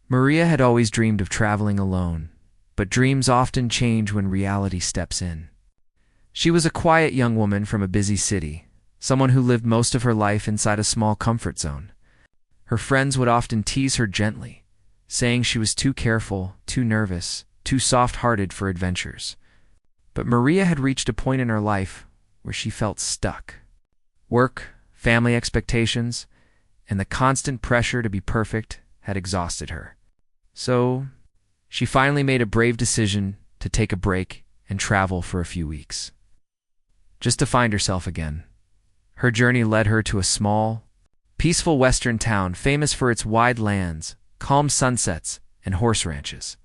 Maria had always dreamed of traveling alone, but dreams often change when reality steps in. She was a quiet young woman from a busy city, someone who lived most of her life inside a small comfort zone. Her friends would often tease her gently, saying she was too careful, too nervous, too soft-hearted for adventures. But Maria had reached a point in her life where she felt stuck. Work, family expectations, and the constant pressure to be perfect had exhausted her. So, she finally made a brave decision to take a break and travel for a few weeks, just to find herself again. Her journey led her to a small, peaceful western town famous for its wide lands, calm sunsets, and horse ranches.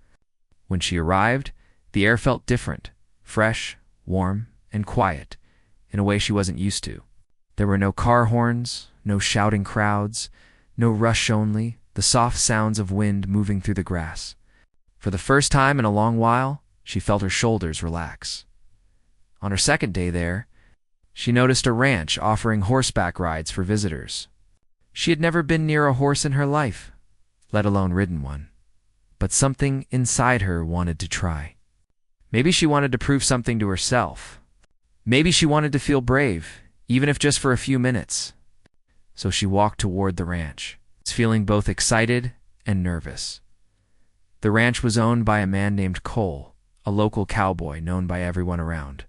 When she arrived, the air felt different, fresh, warm, and quiet, in a way she wasn't used to. There were no car horns, no shouting crowds, no rush, only the soft sounds of wind moving through the grass. For the first time in a long while, she felt her shoulders relax. On her second day there, she noticed a ranch offering horseback rides for visitors. She had never been near a horse in her life, let alone ridden one. But something inside her wanted to try. Maybe she wanted to prove something to herself. Maybe she wanted to feel brave, even if just for a few minutes. So she walked toward the ranch, feeling both excited and nervous. The ranch was owned by a man named Cole, a local cowboy known by everyone around.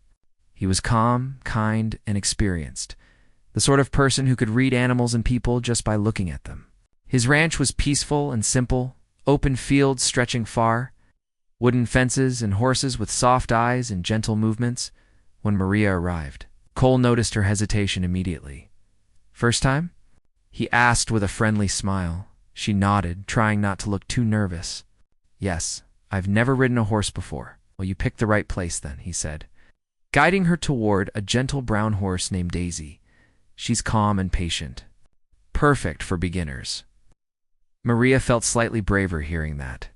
He was calm, kind, and experienced, the sort of person who could read animals and people just by looking at them. His ranch was peaceful and simple, open fields stretching far, wooden fences and horses with soft eyes and gentle movements. When Maria arrived, Cole noticed her hesitation immediately. "First time?" he asked with a friendly smile. She nodded, trying not to look too nervous. "Yes, I've never ridden a horse before." "Well, you picked the right place then," he said, guiding her toward a gentle brown horse named Daisy. "She's calm and patient. Perfect for beginners." Maria felt slightly braver hearing that.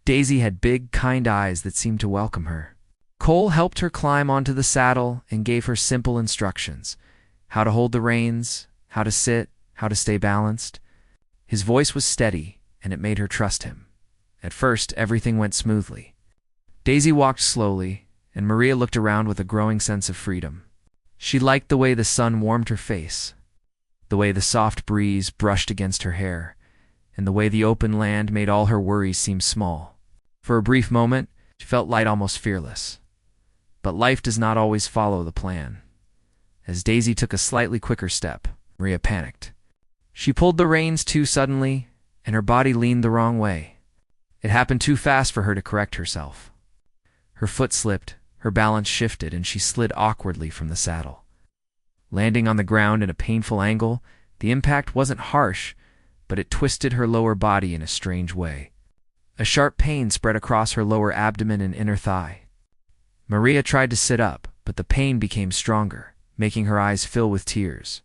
Daisy had big, kind eyes that seemed to welcome her. Cole helped her climb onto the saddle and gave her simple instructions: how to hold the reins, how to sit, how to stay balanced. His voice was steady, and it made her trust him. At first, everything went smoothly. Daisy walked slowly, and Maria looked around with a growing sense of freedom. She liked the way the sun warmed her face, the way the soft breeze brushed against her hair, and the way the open land made all her worries seem small. For a brief moment, she felt light, almost fearless. But life does not always follow the plan. As Daisy took a slightly quicker step, Maria panicked. She pulled the reins too suddenly, and her body leaned the wrong way. It happened too fast for her to correct herself. Her foot slipped, her balance shifted, and she slid awkwardly from the saddle. Landing on the ground in a painful angle, the impact wasn't harsh, but it twisted her lower body in a strange way. A sharp pain spread across her lower abdomen and inner thigh. Maria tried to sit up, but the pain became stronger, making her eyes fill with tears.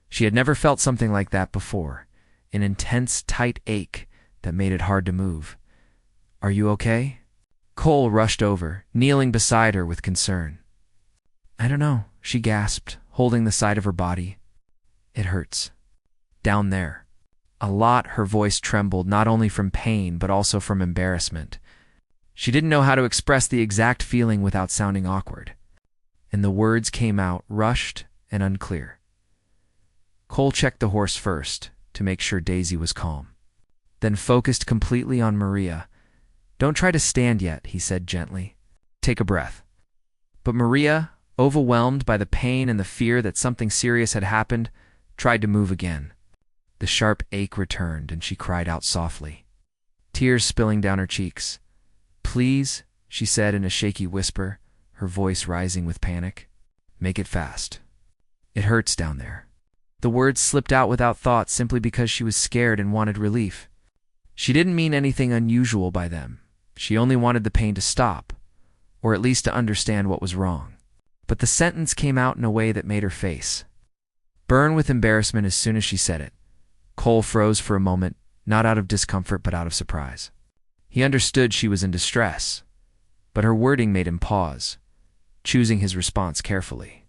She had never felt something like that before, an intense, tight ache that made it hard to move. "Are you okay?" Cole rushed over, kneeling beside her with concern. "I don't know," she gasped, holding the side of her body. "It hurts. Down there." A lot. Her voice trembled, not only from pain, but also from embarrassment. She didn't know how to express the exact feeling without sounding awkward, and the words came out rushed and unclear. Cole checked the horse first, to make sure Daisy was calm, then focused completely on Maria. "Don't try to stand yet," he said gently. "Take a breath." But Maria, overwhelmed by the pain and the fear that something serious had happened, tried to move again. The sharp ache returned, and she cried out softly, tears spilling down her cheeks. "Please," she said in a shaky whisper, her voice rising with panic. "Make it fast. It hurts down there." The words slipped out without thought, simply because she was scared and wanted relief. She didn't mean anything unusual by them. She only wanted the pain to stop, or at least to understand what was wrong. But the sentence came out in a way that made her face burn with embarrassment as soon as she said it. Cole froze for a moment, not out of discomfort but out of surprise. He understood she was in distress, but her wording made him pause, choosing his response carefully.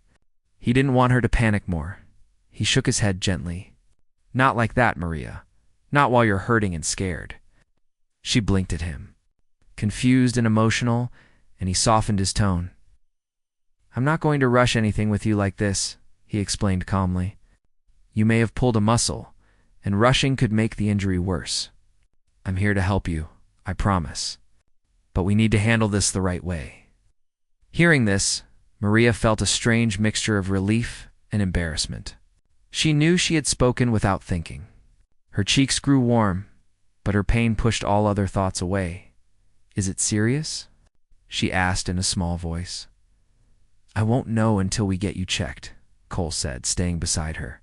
He didn't want her to panic more. He shook his head gently. "Not like that, Maria. Not while you're hurting and scared. She blinked at him, confused and emotional, and he softened his tone. "I'm not going to rush anything with you like this," he explained calmly. "You may have pulled a muscle, and rushing could make the injury worse. I'm here to help you, I promise. But we need to handle this the right way." Hearing this, Maria felt a strange mixture of relief and embarrassment. She knew she had spoken without thinking. Her cheeks grew warm, but her pain pushed all other thoughts away. "Is it serious?" she asked in a small voice. "I won't know until we get you checked," Cole said, staying beside her.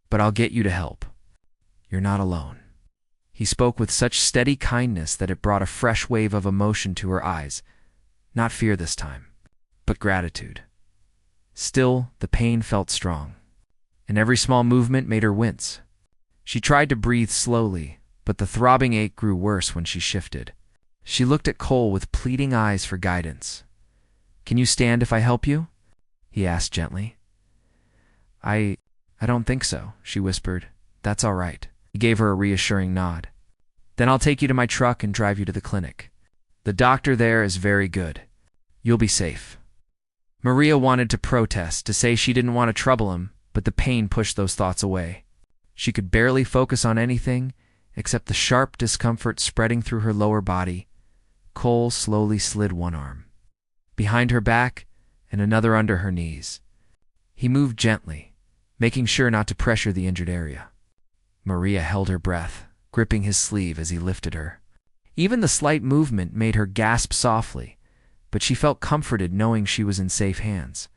"But I'll get you to help. You're not alone." He spoke with such steady kindness that it brought a fresh wave of emotion to her eyes. Not fear this time, but gratitude. Still, the pain felt strong, and every small movement made her wince. She tried to breathe slowly, but the throbbing ache grew worse when she shifted. She looked at Cole with pleading eyes for guidance. "Can you stand if I help you?" he asked gently. I don't think so," she whispered. "That's all right." He gave her a reassuring nod. "Then I'll take you to my truck and drive you to the clinic. The doctor there is very good. You'll be safe." Maria wanted to protest, to say she didn't want to trouble him, but the pain pushed those thoughts away. She could barely focus on anything except the sharp discomfort spreading through her lower body. Cole slowly slid one arm behind her back and another under her knees. He moved gently, making sure not to pressure the injured area. Maria held her breath, gripping his sleeve as he lifted her. Even the slight movement made her gasp softly, but she felt comforted knowing she was in safe hands.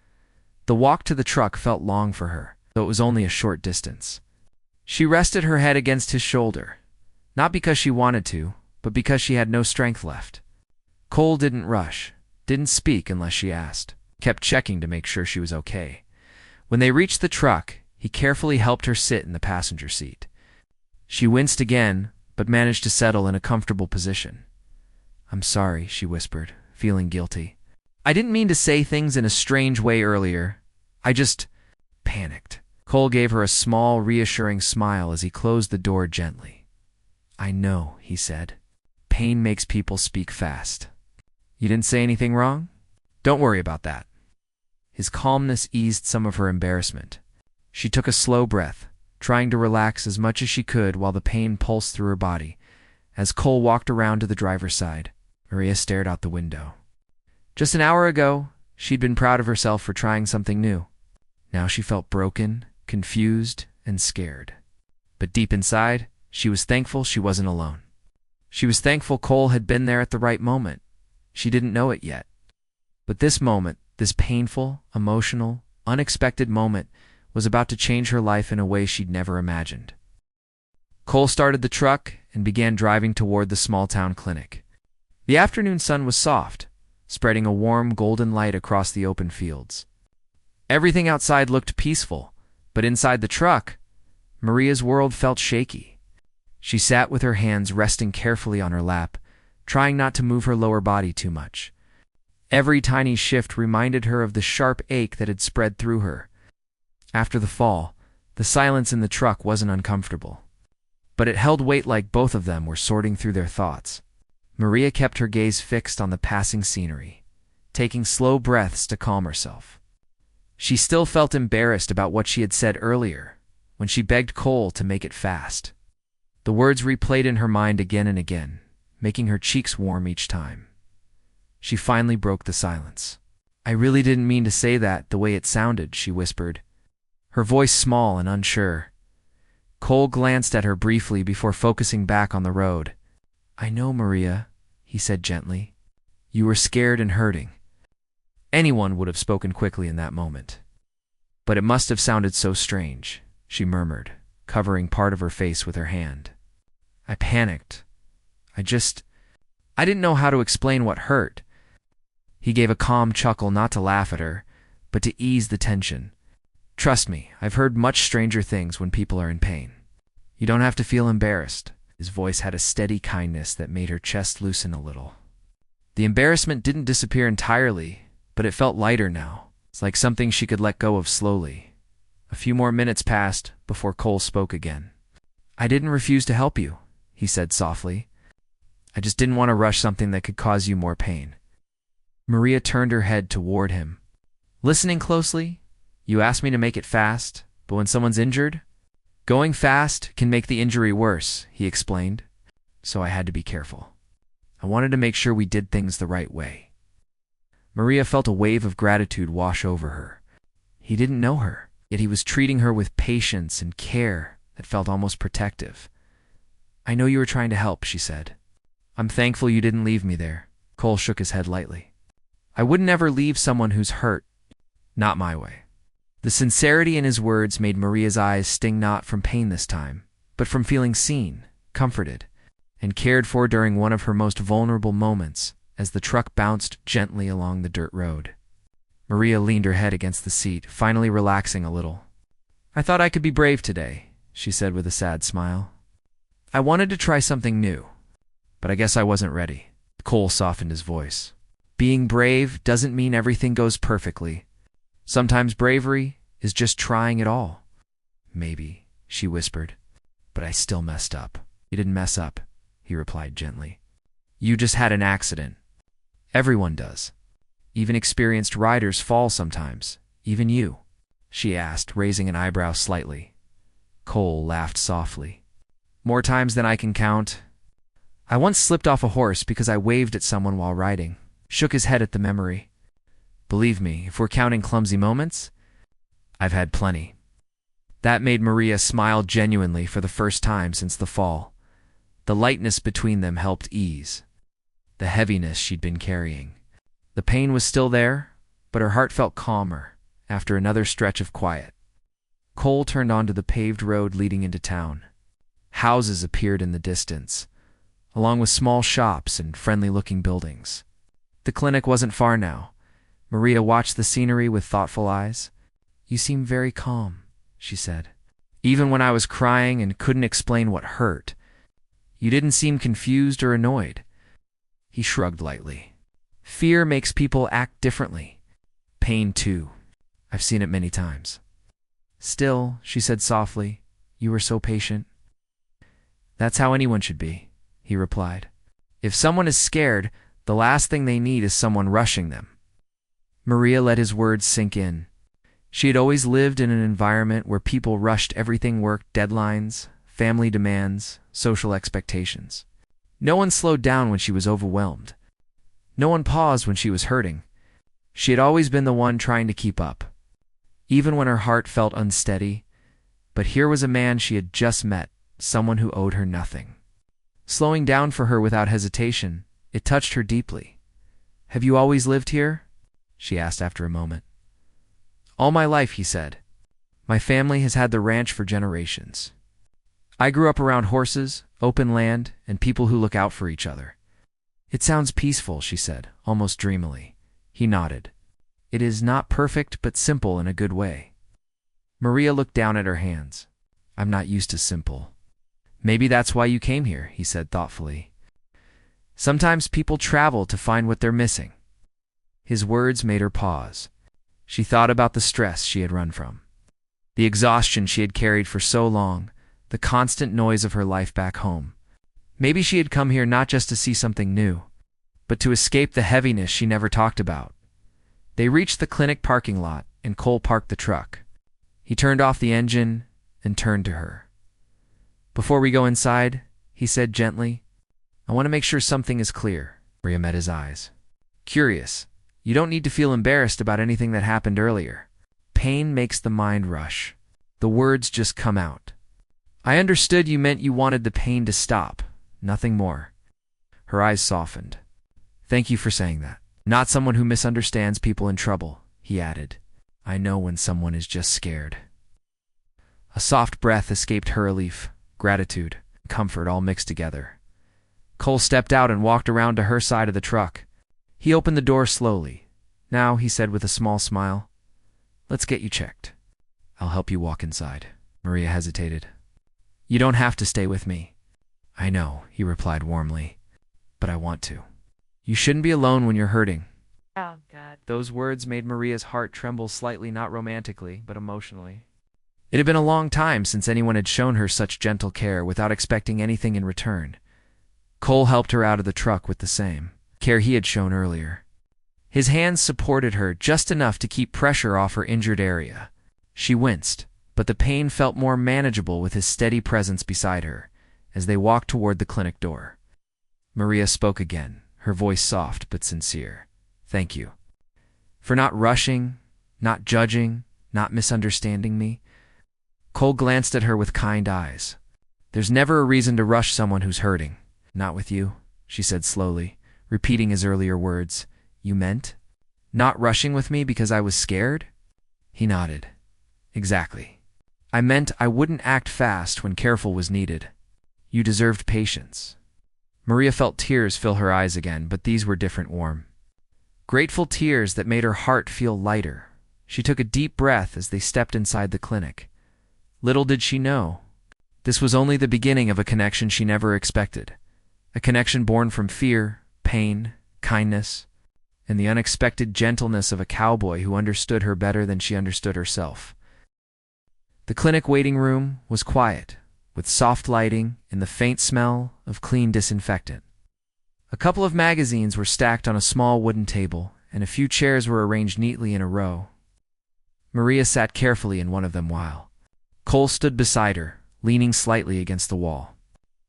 The walk to the truck felt long for her, though it was only a short distance. She rested her head against his shoulder, not because she wanted to, but because she had no strength left. Cole didn't rush, didn't speak unless she asked, kept checking to make sure she was okay. When they reached the truck, he carefully helped her sit in the passenger seat. She winced again, but managed to settle in a comfortable position. "I'm sorry," she whispered, feeling guilty. "I didn't mean to say things in a strange way earlier. I just panicked." Cole gave her a small, reassuring smile as he closed the door gently. "I know," he said. "Pain makes people speak fast. You didn't say anything wrong? Don't worry about that." His calmness eased some of her embarrassment. She took a slow breath, trying to relax as much as she could while the pain pulsed through her body. As Cole walked around to the driver's side, Maria stared out the window. Just an hour ago, she'd been proud of herself for trying something new. Now she felt broken, confused, and scared. But deep inside, she was thankful she wasn't alone. She was thankful Cole had been there at the right moment. She didn't know it yet. But this moment, this painful, emotional, unexpected moment, was about to change her life in a way she'd never imagined. Cole started the truck and began driving toward the small-town clinic. The afternoon sun was soft, spreading a warm golden light across the open fields. Everything outside looked peaceful, but inside the truck, Maria's world felt shaky. She sat with her hands resting carefully on her lap, trying not to move her lower body too much. Every tiny shift reminded her of the sharp ache that had spread through her. After the fall, the silence in the truck wasn't uncomfortable, but it held weight like both of them were sorting through their thoughts. Maria kept her gaze fixed on the passing scenery, taking slow breaths to calm herself. She still felt embarrassed about what she had said earlier, when she begged Cole to make it fast. The words replayed in her mind again and again, making her cheeks warm each time. She finally broke the silence. "I really didn't mean to say that the way it sounded," she whispered, her voice small and unsure. Cole glanced at her briefly before focusing back on the road. "I know, Maria," he said gently. "You were scared and hurting." Anyone would have spoken quickly in that moment. "But it must have sounded so strange," she murmured, covering part of her face with her hand. "I panicked. I didn't know how to explain what hurt." He gave a calm chuckle, not to laugh at her, but to ease the tension. "Trust me, I've heard much stranger things when people are in pain. You don't have to feel embarrassed." His voice had a steady kindness that made her chest loosen a little. The embarrassment didn't disappear entirely, but it felt lighter now. It's like something she could let go of slowly. A few more minutes passed before Cole spoke again. "I didn't refuse to help you," he said softly. I just didn't want to rush something that could cause you more pain. Maria turned her head toward him. Listening closely, you asked me to make it fast, but when someone's injured, going fast can make the injury worse, he explained. So I had to be careful. I wanted to make sure we did things the right way. Maria felt a wave of gratitude wash over her. He didn't know her, yet he was treating her with patience and care that felt almost protective. I know you were trying to help, she said. I'm thankful you didn't leave me there. Cole shook his head lightly. I wouldn't ever leave someone who's hurt. Not my way. The sincerity in his words made Maria's eyes sting not from pain this time, but from feeling seen, comforted, and cared for during one of her most vulnerable moments as the truck bounced gently along the dirt road. Maria leaned her head against the seat, finally relaxing a little. I thought I could be brave today, she said with a sad smile. I wanted to try something new, but I guess I wasn't ready. Cole softened his voice. Being brave doesn't mean everything goes perfectly. Sometimes bravery is just trying it all. Maybe, she whispered, but I still messed up. You didn't mess up, he replied gently. You just had an accident. Everyone does. Even experienced riders fall sometimes. Even you, she asked, raising an eyebrow slightly. Cole laughed softly. More times than I can count. I once slipped off a horse because I waved at someone while riding. Shook his head at the memory. Believe me, if we're counting clumsy moments, I've had plenty. That made Maria smile genuinely for the first time since the fall. The lightness between them helped ease the heaviness she'd been carrying. The pain was still there, but her heart felt calmer after another stretch of quiet. Cole turned onto the paved road leading into town. Houses appeared in the distance, along with small shops and friendly-looking buildings. The clinic wasn't far now. Maria watched the scenery with thoughtful eyes. You seem very calm, she said. Even when I was crying and couldn't explain what hurt, you didn't seem confused or annoyed. He shrugged lightly. Fear makes people act differently. Pain, too. I've seen it many times. Still, she said softly, you were so patient. That's how anyone should be, he replied. If someone is scared, the last thing they need is someone rushing them. Maria let his words sink in. She had always lived in an environment where people rushed everything: work, deadlines, family demands, social expectations. No one slowed down when she was overwhelmed. No one paused when she was hurting. She had always been the one trying to keep up, even when her heart felt unsteady. But here was a man she had just met, someone who owed her nothing. Slowing down for her without hesitation, it touched her deeply. Have you always lived here? She asked after a moment. All my life, he said. My family has had the ranch for generations. I grew up around horses, open land, and people who look out for each other. It sounds peaceful, she said, almost dreamily. He nodded. It is not perfect, but simple in a good way. Maria looked down at her hands. I'm not used to simple. Maybe that's why you came here, he said thoughtfully. Sometimes people travel to find what they're missing. His words made her pause. She thought about the stress she had run from, the exhaustion she had carried for so long, the constant noise of her life back home. Maybe she had come here not just to see something new, but to escape the heaviness she never talked about. They reached the clinic parking lot, and Cole parked the truck. He turned off the engine and turned to her. Before we go inside, he said gently, I want to make sure something is clear. Maria met his eyes. Curious. You don't need to feel embarrassed about anything that happened earlier. Pain makes the mind rush. The words just come out. I understood you meant you wanted the pain to stop, nothing more. Her eyes softened. Thank you for saying that. Not someone who misunderstands people in trouble, he added. I know when someone is just scared. A soft breath escaped her relief, gratitude, and comfort all mixed together. Cole stepped out and walked around to her side of the truck. He opened the door slowly. Now, he said with a small smile, let's get you checked. I'll help you walk inside. Maria hesitated. You don't have to stay with me. I know, he replied warmly, but I want to. You shouldn't be alone when you're hurting. Oh, God. Those words made Maria's heart tremble slightly, not romantically, but emotionally. It had been a long time since anyone had shown her such gentle care without expecting anything in return. Cole helped her out of the truck with the same care he had shown earlier. His hands supported her just enough to keep pressure off her injured area. She winced, but the pain felt more manageable with his steady presence beside her as they walked toward the clinic door. Maria spoke again, her voice soft but sincere. "Thank you. For not rushing, not judging, not misunderstanding me." Cole glanced at her with kind eyes. "There's never a reason to rush someone who's hurting. Not with you," she said slowly, repeating his earlier words. "You meant? Not rushing with me because I was scared?" He nodded. "Exactly. I meant I wouldn't act fast when careful was needed. You deserved patience." Maria felt tears fill her eyes again, but these were different, warm, grateful tears that made her heart feel lighter. She took a deep breath as they stepped inside the clinic. Little did she know, this was only the beginning of a connection she never expected. A connection born from fear, pain, kindness, and the unexpected gentleness of a cowboy who understood her better than she understood herself. The clinic waiting room was quiet, with soft lighting and the faint smell of clean disinfectant. A couple of magazines were stacked on a small wooden table, and a few chairs were arranged neatly in a row. Maria sat carefully in one of them while Cole stood beside her, leaning slightly against the wall.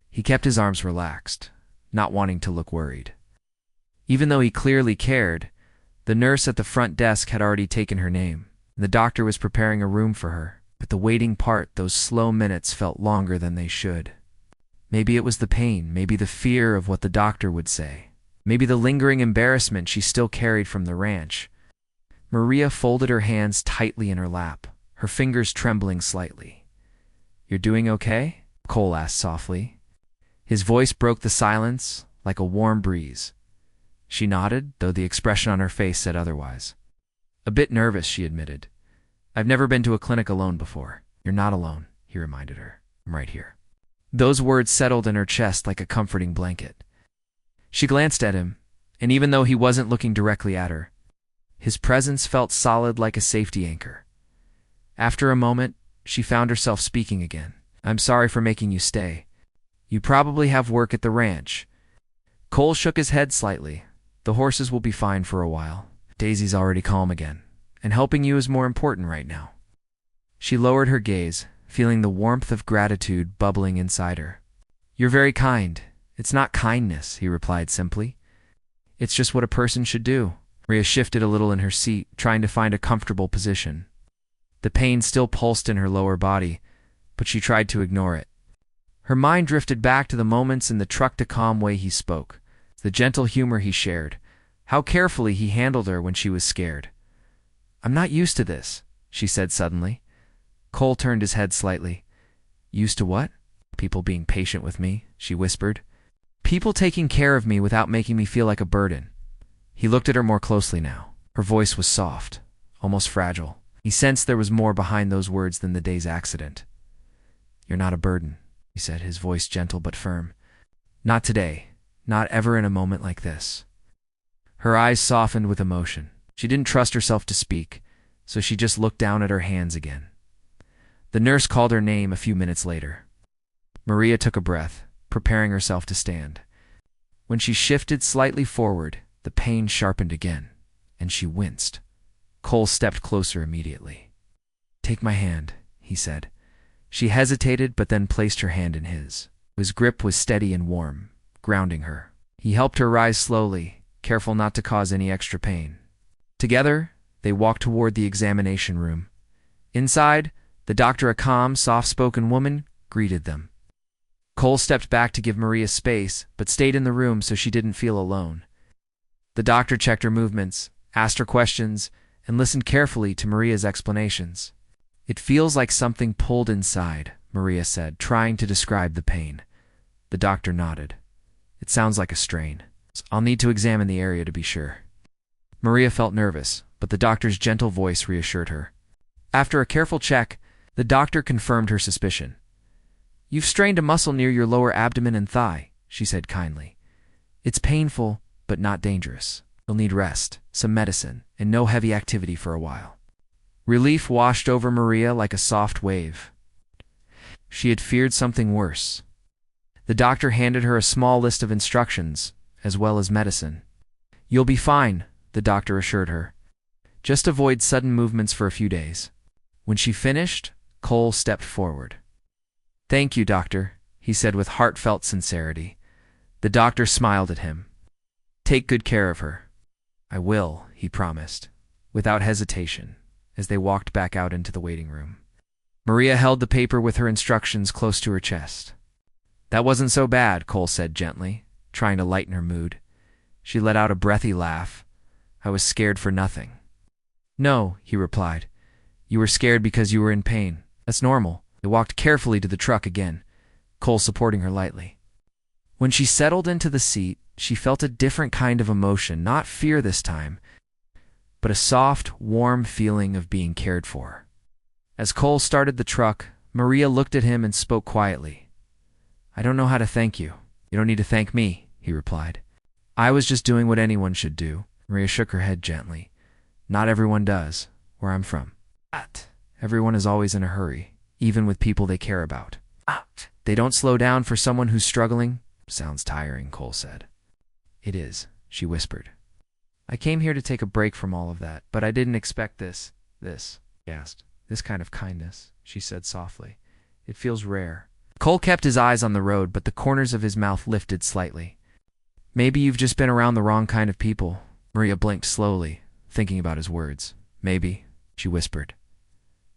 He kept his arms relaxed, not wanting to look worried. Even though he clearly cared, the nurse at the front desk had already taken her name, and the doctor was preparing a room for her. But the waiting part, those slow minutes, felt longer than they should. Maybe it was the pain, maybe the fear of what the doctor would say, maybe the lingering embarrassment she still carried from the ranch. Maria folded her hands tightly in her lap, her fingers trembling slightly. "You're doing okay?" Cole asked softly. His voice broke the silence like a warm breeze. She nodded, though the expression on her face said otherwise. "A bit nervous," she admitted. "I've never been to a clinic alone before." "You're not alone," he reminded her. "I'm right here." Those words settled in her chest like a comforting blanket. She glanced at him, and even though he wasn't looking directly at her, his presence felt solid like a safety anchor. After a moment, she found herself speaking again. "I'm sorry for making you stay. You probably have work at the ranch." Cole shook his head slightly. "The horses will be fine for a while. Daisy's already calm again, and helping you is more important right now." She lowered her gaze, feeling the warmth of gratitude bubbling inside her. "You're very kind. It's not kindness," he replied simply. "It's just what a person should do." Maria shifted a little in her seat, trying to find a comfortable position. The pain still pulsed in her lower body, but she tried to ignore it. Her mind drifted back to the moments in the truck, the calm way he spoke, the gentle humor he shared, how carefully he handled her when she was scared. "I'm not used to this," she said suddenly. Cole turned his head slightly. "Used to what?" "People being patient with me," she whispered. "People taking care of me without making me feel like a burden." He looked at her more closely now. Her voice was soft, almost fragile. He sensed there was more behind those words than the day's accident. "You're not a burden," he said, his voice gentle but firm. "Not today, not ever in a moment like this." Her eyes softened with emotion. She didn't trust herself to speak, so she just looked down at her hands again. The nurse called her name a few minutes later. Maria took a breath, preparing herself to stand. When she shifted slightly forward, the pain sharpened again, and she winced. Cole stepped closer immediately. "Take my hand," he said. She hesitated, but then placed her hand in his. His grip was steady and warm, grounding her. He helped her rise slowly, careful not to cause any extra pain. Together, they walked toward the examination room. Inside, the doctor, a calm, soft-spoken woman, greeted them. Cole stepped back to give Maria space, but stayed in the room so she didn't feel alone. The doctor checked her movements, asked her questions, and listened carefully to Maria's explanations. "It feels like something pulled inside," Maria said, trying to describe the pain. The doctor nodded. "It sounds like a strain. I'll need to examine the area to be sure." Maria felt nervous, but the doctor's gentle voice reassured her. After a careful check, the doctor confirmed her suspicion. "You've strained a muscle near your lower abdomen and thigh," she said kindly. "It's painful, but not dangerous. You'll need rest, some medicine, and no heavy activity for a while." Relief washed over Maria like a soft wave. She had feared something worse. The doctor handed her a small list of instructions, as well as medicine. "You'll be fine," the doctor assured her. "Just avoid sudden movements for a few days." When she finished, Cole stepped forward. "Thank you, doctor," he said with heartfelt sincerity. The doctor smiled at him. "Take good care of her." "I will," he promised, without hesitation, as they walked back out into the waiting room. Maria held the paper with her instructions close to her chest. "That wasn't so bad," Cole said gently, trying to lighten her mood. She let out a breathy laugh. "I was scared for nothing." "No," he replied. "You were scared because you were in pain. That's normal." They walked carefully to the truck again, Cole supporting her lightly. When she settled into the seat, she felt a different kind of emotion, not fear this time, but a soft, warm feeling of being cared for. As Cole started the truck, Maria looked at him and spoke quietly. "I don't know how to thank you." "You don't need to thank me," he replied. "I was just doing what anyone should do." Maria shook her head gently. "Not everyone does, where I'm from. Everyone is always in a hurry, even with people they care about. They don't slow down for someone who's struggling." "Sounds tiring," Cole said. "It is," she whispered. "I came here to take a break from all of that, but I didn't expect this, he asked. "This kind of kindness," she said softly. "It feels rare." Cole kept his eyes on the road, but the corners of his mouth lifted slightly. "Maybe you've just been around the wrong kind of people." Maria blinked slowly, thinking about his words. "Maybe," she whispered.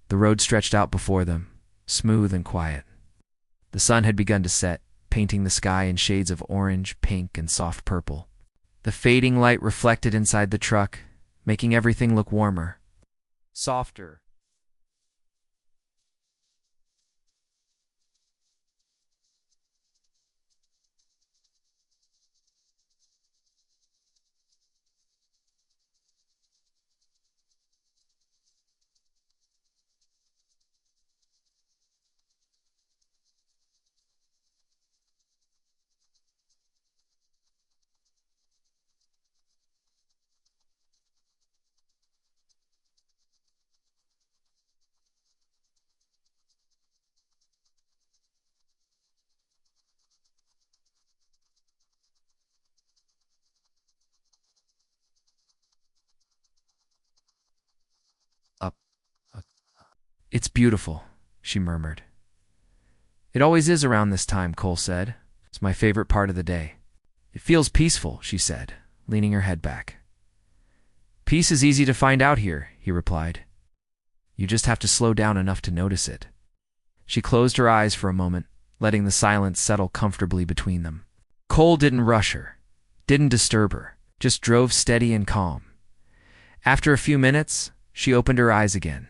The road stretched out before them, smooth and quiet. The sun had begun to set, painting the sky in shades of orange, pink, and soft purple. The fading light reflected inside the truck, making everything look warmer, softer. Up. "It's beautiful," she murmured. "It always is around this time," Cole said. "It's my favorite part of the day." "It feels peaceful," she said, leaning her head back. "Peace is easy to find out here," he replied. "You just have to slow down enough to notice it." She closed her eyes for a moment, letting the silence settle comfortably between them. Cole didn't rush her, didn't disturb her, just drove steady and calm. After a few minutes, she opened her eyes again.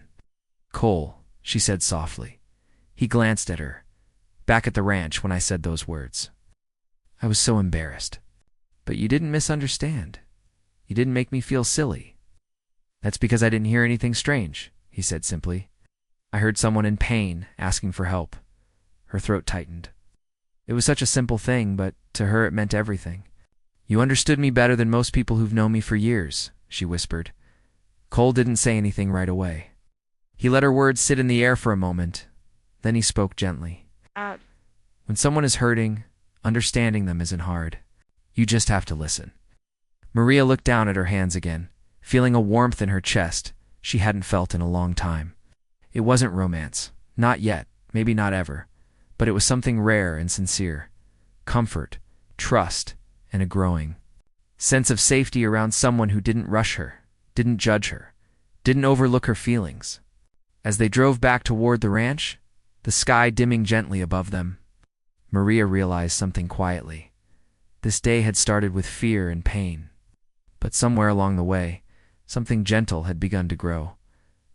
"Cole," she said softly. He glanced at her, back at the ranch when I said those words. "I was so embarrassed. But you didn't misunderstand. You didn't make me feel silly." "That's because I didn't hear anything strange," he said simply. "I heard someone in pain asking for help." Her throat tightened. It was such a simple thing, but to her it meant everything. "You understood me better than most people who've known me for years," she whispered. Cole didn't say anything right away. He let her words sit in the air for a moment. Then he spoke gently. "When someone is hurting, understanding them isn't hard. You just have to listen." Maria looked down at her hands again, feeling a warmth in her chest she hadn't felt in a long time. It wasn't romance. Not yet, maybe not ever. But it was something rare and sincere. Comfort, trust, and a growing sense of safety around someone who didn't rush her, didn't judge her, didn't overlook her feelings. As they drove back toward the ranch, the sky dimming gently above them, Maria realized something quietly. This day had started with fear and pain. But somewhere along the way, something gentle had begun to grow.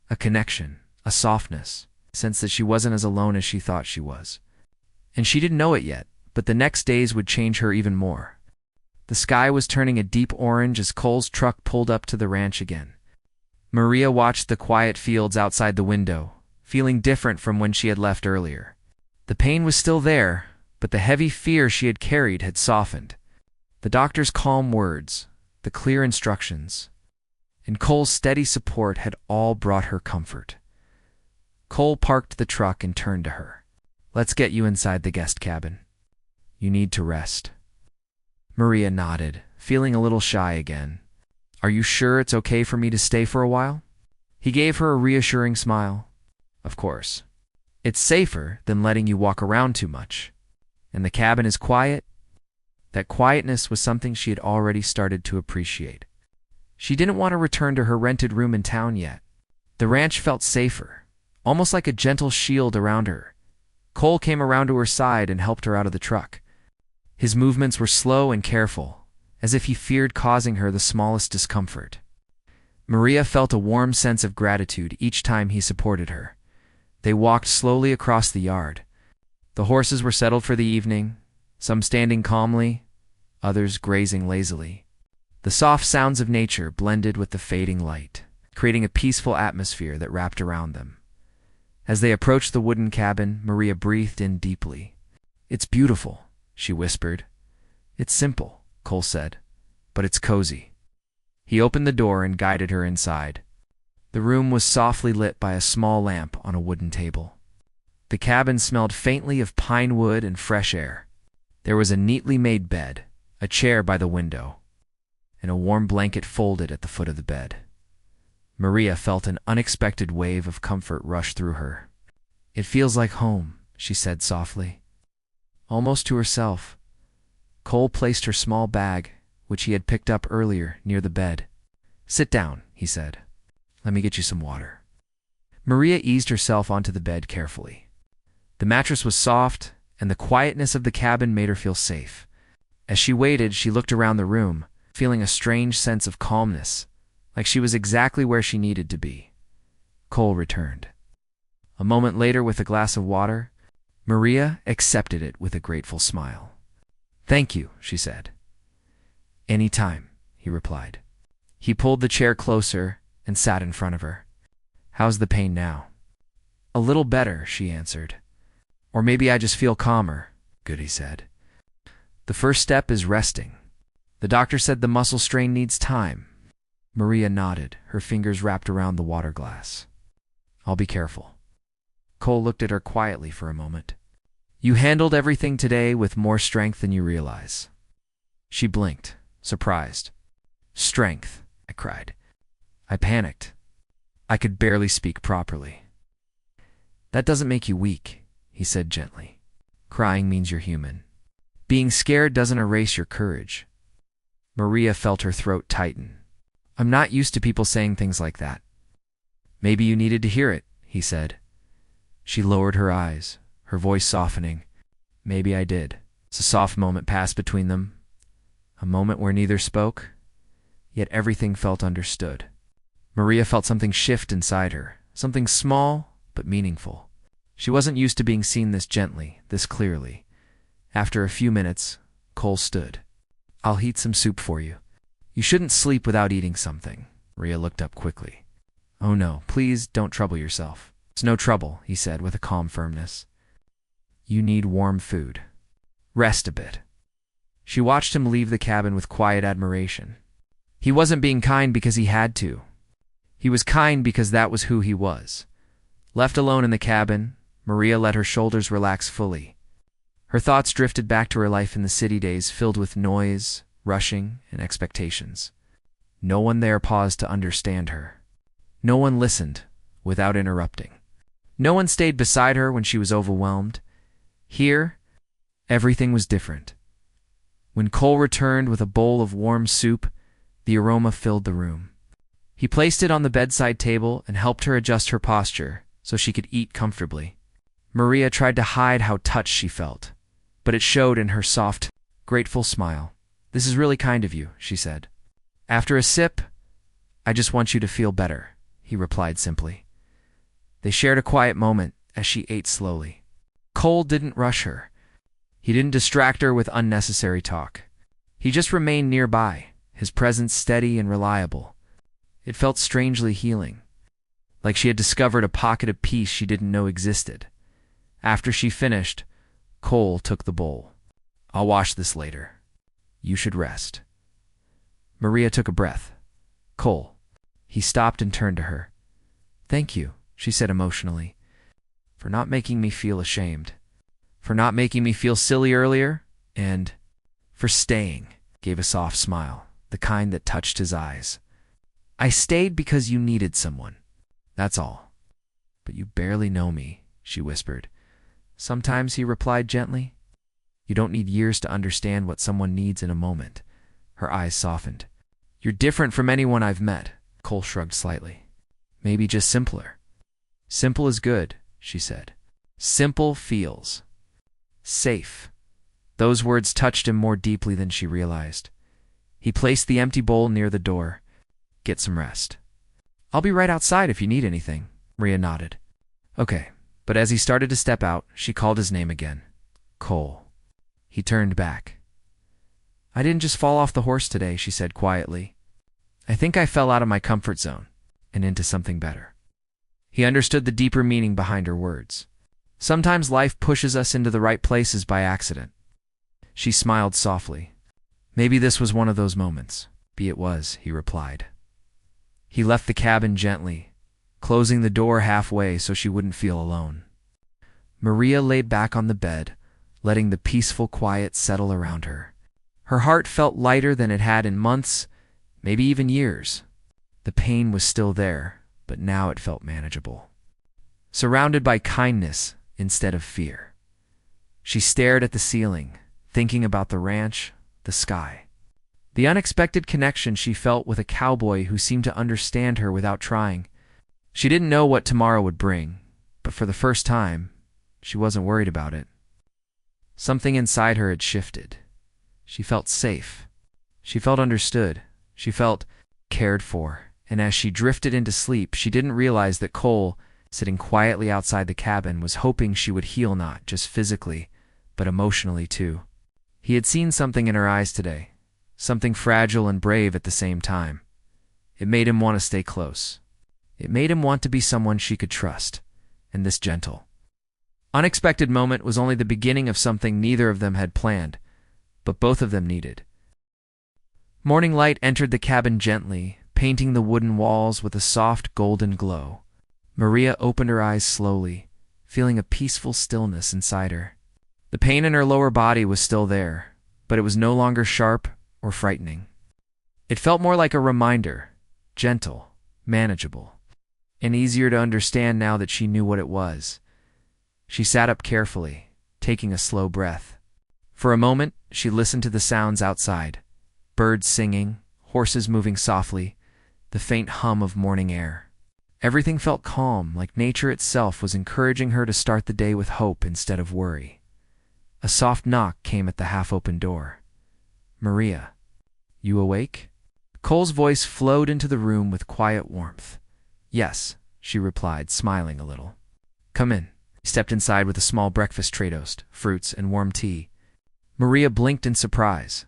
A connection, a softness, a sense that she wasn't as alone as she thought she was. And she didn't know it yet, but the next days would change her even more. The sky was turning a deep orange as Cole's truck pulled up to the ranch again. Maria watched the quiet fields outside the window, feeling different from when she had left earlier. The pain was still there, but the heavy fear she had carried had softened. The doctor's calm words, the clear instructions, and Cole's steady support had all brought her comfort. Cole parked the truck and turned to her. "Let's get you inside the guest cabin." You need to rest. Maria nodded, feeling a little shy again. Are you sure it's okay for me to stay for a while? He gave her a reassuring smile. Of course. It's safer than letting you walk around too much. And the cabin is quiet. That quietness was something she had already started to appreciate. She didn't want to return to her rented room in town yet. The ranch felt safer, almost like a gentle shield around her. Cole came around to her side and helped her out of the truck. His movements were slow and careful, as if he feared causing her the smallest discomfort. Maria felt a warm sense of gratitude each time he supported her. They walked slowly across the yard. The horses were settled for the evening, some standing calmly, others grazing lazily. The soft sounds of nature blended with the fading light, creating a peaceful atmosphere that wrapped around them. As they approached the wooden cabin, Maria breathed in deeply. It's beautiful, she whispered. It's simple, Cole said, but it's cozy. He opened the door and guided her inside. The room was softly lit by a small lamp on a wooden table. The cabin smelled faintly of pine wood and fresh air. There was a neatly made bed, a chair by the window, and a warm blanket folded at the foot of the bed. Maria felt an unexpected wave of comfort rush through her. It feels like home, she said softly. Almost to herself, Cole placed her small bag, which he had picked up earlier, near the bed. Sit down, he said. Let me get you some water. Maria eased herself onto the bed carefully. The mattress was soft, and the quietness of the cabin made her feel safe. As she waited, she looked around the room, feeling a strange sense of calmness, like she was exactly where she needed to be. Cole returned. A moment later, with a glass of water, Maria accepted it with a grateful smile. Thank you, she said. Any time, he replied. He pulled the chair closer and sat in front of her. How's the pain now? A little better, she answered. Or maybe I just feel calmer. Good, he said. The first step is resting. The doctor said the muscle strain needs time. Maria nodded, her fingers wrapped around the water glass. I'll be careful. Cole looked at her quietly for a moment. You handled everything today with more strength than you realize. She blinked, surprised. Strength, I cried. I panicked. I could barely speak properly. That doesn't make you weak, he said gently. Crying means you're human. Being scared doesn't erase your courage. Maria felt her throat tighten. I'm not used to people saying things like that. Maybe you needed to hear it, he said. She lowered her eyes, her voice softening. Maybe I did. A soft moment passed between them, a moment where neither spoke, yet everything felt understood. Maria felt something shift inside her, something small but meaningful. She wasn't used to being seen this gently, this clearly. After a few minutes, Cole stood. I'll heat some soup for you. You shouldn't sleep without eating something. Maria looked up quickly. Oh no, please don't trouble yourself. It's no trouble, he said with a calm firmness. You need warm food. Rest a bit. She watched him leave the cabin with quiet admiration. He wasn't being kind because he had to. He was kind because that was who he was. Left alone in the cabin, Maria let her shoulders relax fully. Her thoughts drifted back to her life in the city days filled with noise, rushing, and expectations. No one there paused to understand her. No one listened without interrupting. No one stayed beside her when she was overwhelmed. Here, everything was different. When Cole returned with a bowl of warm soup, the aroma filled the room. He placed it on the bedside table and helped her adjust her posture so she could eat comfortably. Maria tried to hide how touched she felt, but it showed in her soft, grateful smile. This is really kind of you, she said. After a sip, I just want you to feel better, he replied simply. They shared a quiet moment as she ate slowly. Cole didn't rush her. He didn't distract her with unnecessary talk. He just remained nearby, his presence steady and reliable. It felt strangely healing, like she had discovered a pocket of peace she didn't know existed. After she finished, Cole took the bowl. I'll wash this later. You should rest. Maria took a breath. Cole. He stopped and turned to her. Thank you, she said emotionally, for not making me feel ashamed. For not making me feel silly earlier. And for staying, gave a soft smile, the kind that touched his eyes. I stayed because you needed someone. That's all. But you barely know me, she whispered. Sometimes, he replied gently. You don't need years to understand what someone needs in a moment. Her eyes softened. You're different from anyone I've met. Cole shrugged slightly. Maybe just simpler. Simple is good, she said. Simple feels safe. Those words touched him more deeply than she realized. He placed the empty bowl near the door. Get some rest. I'll be right outside if you need anything, Maria nodded. Okay, but as he started to step out, she called his name again. Cole. He turned back. I didn't just fall off the horse today, she said quietly. I think I fell out of my comfort zone and into something better. He understood the deeper meaning behind her words. Sometimes life pushes us into the right places by accident. She smiled softly. Maybe this was one of those moments. Be it was, he replied. He left the cabin gently, closing the door halfway so she wouldn't feel alone. Maria lay back on the bed, letting the peaceful quiet settle around her. Her heart felt lighter than it had in months, maybe even years. The pain was still there, but now it felt manageable. Surrounded by kindness instead of fear. She stared at the ceiling, thinking about the ranch, the sky. The unexpected connection she felt with a cowboy who seemed to understand her without trying. She didn't know what tomorrow would bring, but for the first time, she wasn't worried about it. Something inside her had shifted. She felt safe. She felt understood. She felt cared for. And as she drifted into sleep, she didn't realize that Cole, sitting quietly outside the cabin, was hoping she would heal not just physically, but emotionally too. He had seen something in her eyes today, something fragile and brave at the same time. It made him want to stay close. It made him want to be someone she could trust, and this gentle, unexpected moment was only the beginning of something neither of them had planned, but both of them needed. Morning light entered the cabin gently, painting the wooden walls with a soft golden glow. Maria opened her eyes slowly, feeling a peaceful stillness inside her. The pain in her lower body was still there, but it was no longer sharp or frightening. It felt more like a reminder, gentle, manageable, and easier to understand now that she knew what it was. She sat up carefully, taking a slow breath. For a moment, she listened to the sounds outside. Birds singing, horses moving softly, the faint hum of morning air. Everything felt calm, like nature itself was encouraging her to start the day with hope instead of worry. A soft knock came at the half-open door. Maria, you awake? Cole's voice flowed into the room with quiet warmth. Yes, she replied, smiling a little. Come in. He stepped inside with a small breakfast tray toast, fruits, and warm tea. Maria blinked in surprise.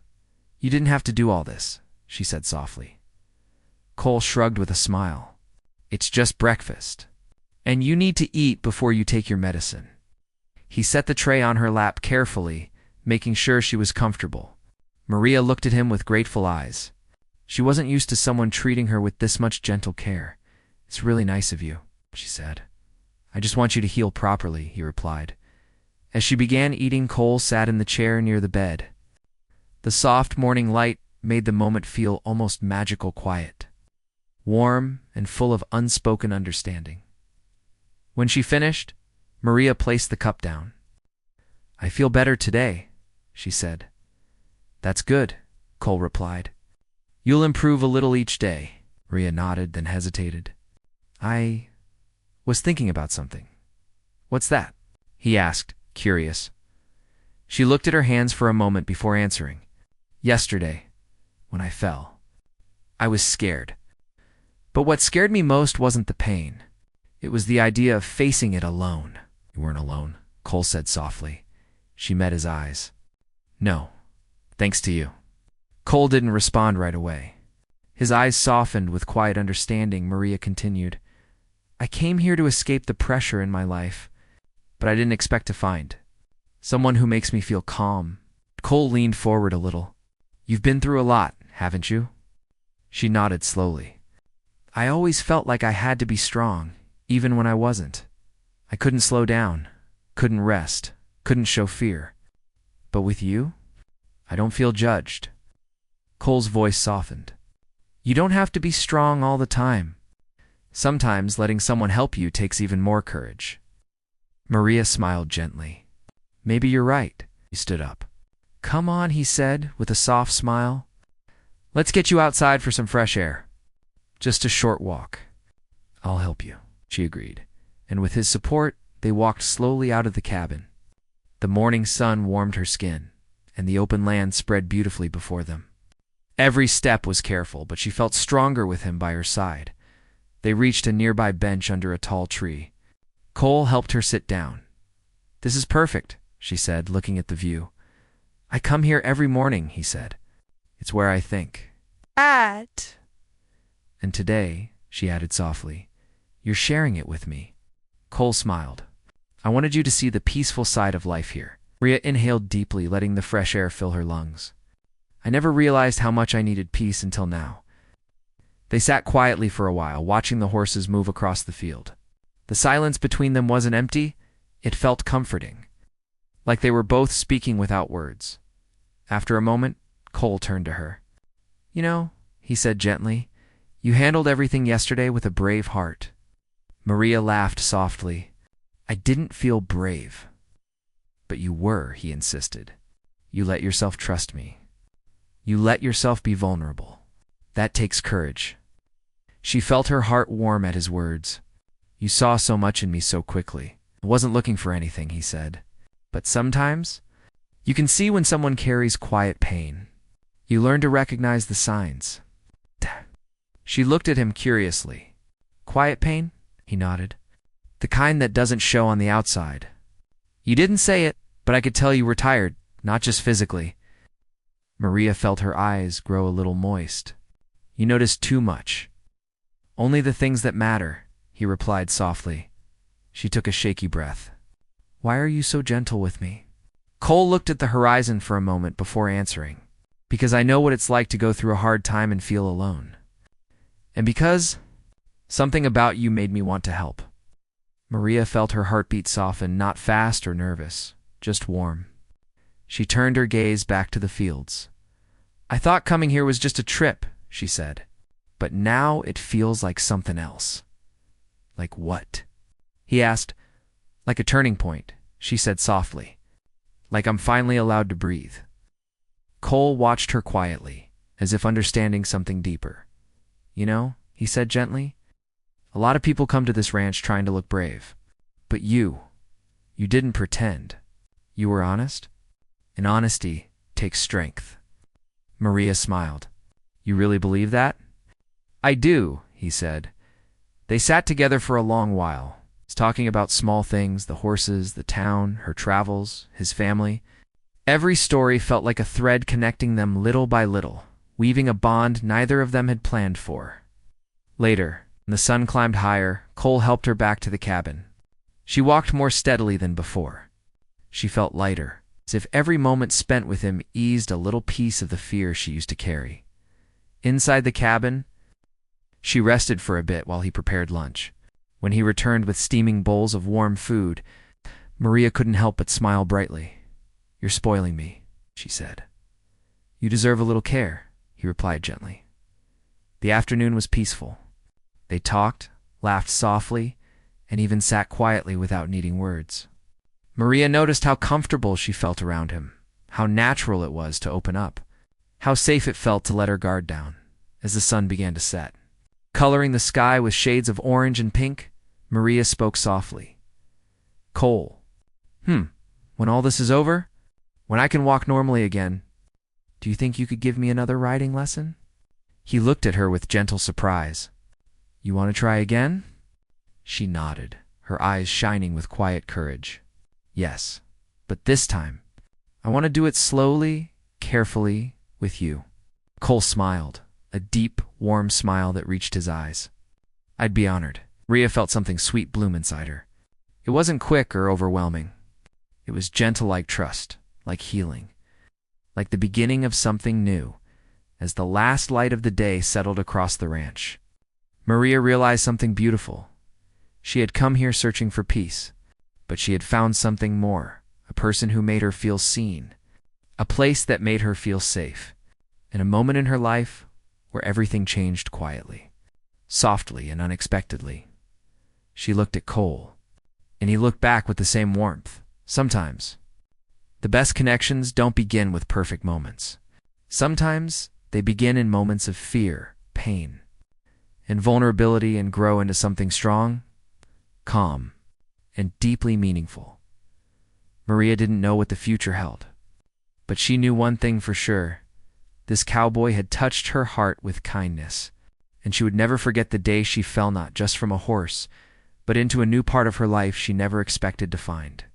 You didn't have to do all this, she said softly. Cole shrugged with a smile. It's just breakfast. And you need to eat before you take your medicine. He set the tray on her lap carefully, making sure she was comfortable. Maria looked at him with grateful eyes. She wasn't used to someone treating her with this much gentle care. It's really nice of you, she said. I just want you to heal properly, he replied. As she began eating, Cole sat in the chair near the bed. The soft morning light made the moment feel almost magical quiet, warm and full of unspoken understanding. When she finished, Maria placed the cup down. I feel better today, she said. That's good, Cole replied. You'll improve a little each day. Maria nodded, then hesitated. I was thinking about something. What's that? He asked, curious. She looked at her hands for a moment before answering. Yesterday, when I fell, I was scared. But what scared me most wasn't the pain. It was the idea of facing it alone. You weren't alone, Cole said softly. She met his eyes. No, thanks to you. Cole didn't respond right away. His eyes softened with quiet understanding. Maria continued. I came here to escape the pressure in my life, but I didn't expect to find someone who makes me feel calm. Cole leaned forward a little. You've been through a lot, haven't you? She nodded slowly. I always felt like I had to be strong, even when I wasn't. I couldn't slow down, couldn't rest, couldn't show fear. But with you, I don't feel judged. Cole's voice softened. You don't have to be strong all the time. Sometimes letting someone help you takes even more courage. Maria smiled gently. Maybe you're right. He stood up. Come on, he said, with a soft smile. Let's get you outside for some fresh air. Just a short walk. I'll help you, she agreed, and with his support, they walked slowly out of the cabin. The morning sun warmed her skin, and the open land spread beautifully before them. Every step was careful, but she felt stronger with him by her side. They reached a nearby bench under a tall tree. Cole helped her sit down. This is perfect, she said, looking at the view. I come here every morning, he said. It's where I think. And today, she added softly, you're sharing it with me. Cole smiled. I wanted you to see the peaceful side of life here. Maria inhaled deeply, letting the fresh air fill her lungs. I never realized how much I needed peace until now. They sat quietly for a while, watching the horses move across the field. The silence between them wasn't empty, it felt comforting, like they were both speaking without words. After a moment, Cole turned to her. You know, he said gently, you handled everything yesterday with a brave heart. Maria laughed softly. I didn't feel brave. But you were, he insisted. You let yourself trust me. You let yourself be vulnerable. That takes courage. She felt her heart warm at his words. You saw so much in me so quickly. I wasn't looking for anything, he said. But sometimes, you can see when someone carries quiet pain. You learn to recognize the signs. She looked at him curiously. Quiet pain? He nodded. The kind that doesn't show on the outside. You didn't say it, but I could tell you were tired, not just physically. Maria felt her eyes grow a little moist. You noticed too much. Only the things that matter, he replied softly. She took a shaky breath. Why are you so gentle with me? Cole looked at the horizon for a moment before answering. Because I know what it's like to go through a hard time and feel alone. And because something about you made me want to help. Maria felt her heartbeat soften, not fast or nervous, just warm. She turned her gaze back to the fields. I thought coming here was just a trip, she said. But now it feels like something else. Like what? He asked. Like a turning point, she said softly. Like I'm finally allowed to breathe. Cole watched her quietly, as if understanding something deeper. You know, he said gently, a lot of people come to this ranch trying to look brave. But you didn't pretend. You were honest? And honesty takes strength. Maria smiled. You really believe that? I do, he said. They sat together for a long while, talking about small things, the horses, the town, her travels, his family. Every story felt like a thread connecting them little by little, weaving a bond neither of them had planned for. Later, when the sun climbed higher, Cole helped her back to the cabin. She walked more steadily than before. She felt lighter, as if every moment spent with him eased a little piece of the fear she used to carry. Inside the cabin, she rested for a bit while he prepared lunch. When he returned with steaming bowls of warm food, Maria couldn't help but smile brightly. You're spoiling me, she said. You deserve a little care, he replied gently. The afternoon was peaceful. They talked, laughed softly, and even sat quietly without needing words. Maria noticed how comfortable she felt around him, how natural it was to open up, how safe it felt to let her guard down as the sun began to set. Coloring the sky with shades of orange and pink, Maria spoke softly. Cole, when all this is over, when I can walk normally again, do you think you could give me another riding lesson? He looked at her with gentle surprise. You want to try again? She nodded, her eyes shining with quiet courage. Yes, but this time, I want to do it slowly, carefully, with you. Cole smiled, a deep, warm smile that reached his eyes. I'd be honored. Maria felt something sweet bloom inside her. It wasn't quick or overwhelming. It was gentle like trust, like healing, like the beginning of something new, as the last light of the day settled across the ranch. Maria realized something beautiful. She had come here searching for peace, but she had found something more, a person who made her feel seen, a place that made her feel safe, and a moment in her life where everything changed quietly, softly and unexpectedly. She looked at Cole, and he looked back with the same warmth. Sometimes, the best connections don't begin with perfect moments. Sometimes they begin in moments of fear, pain, and vulnerability and grow into something strong, calm, and deeply meaningful. Maria didn't know what the future held, but she knew one thing for sure. This cowboy had touched her heart with kindness, and she would never forget the day she fell not just from a horse, but into a new part of her life she never expected to find.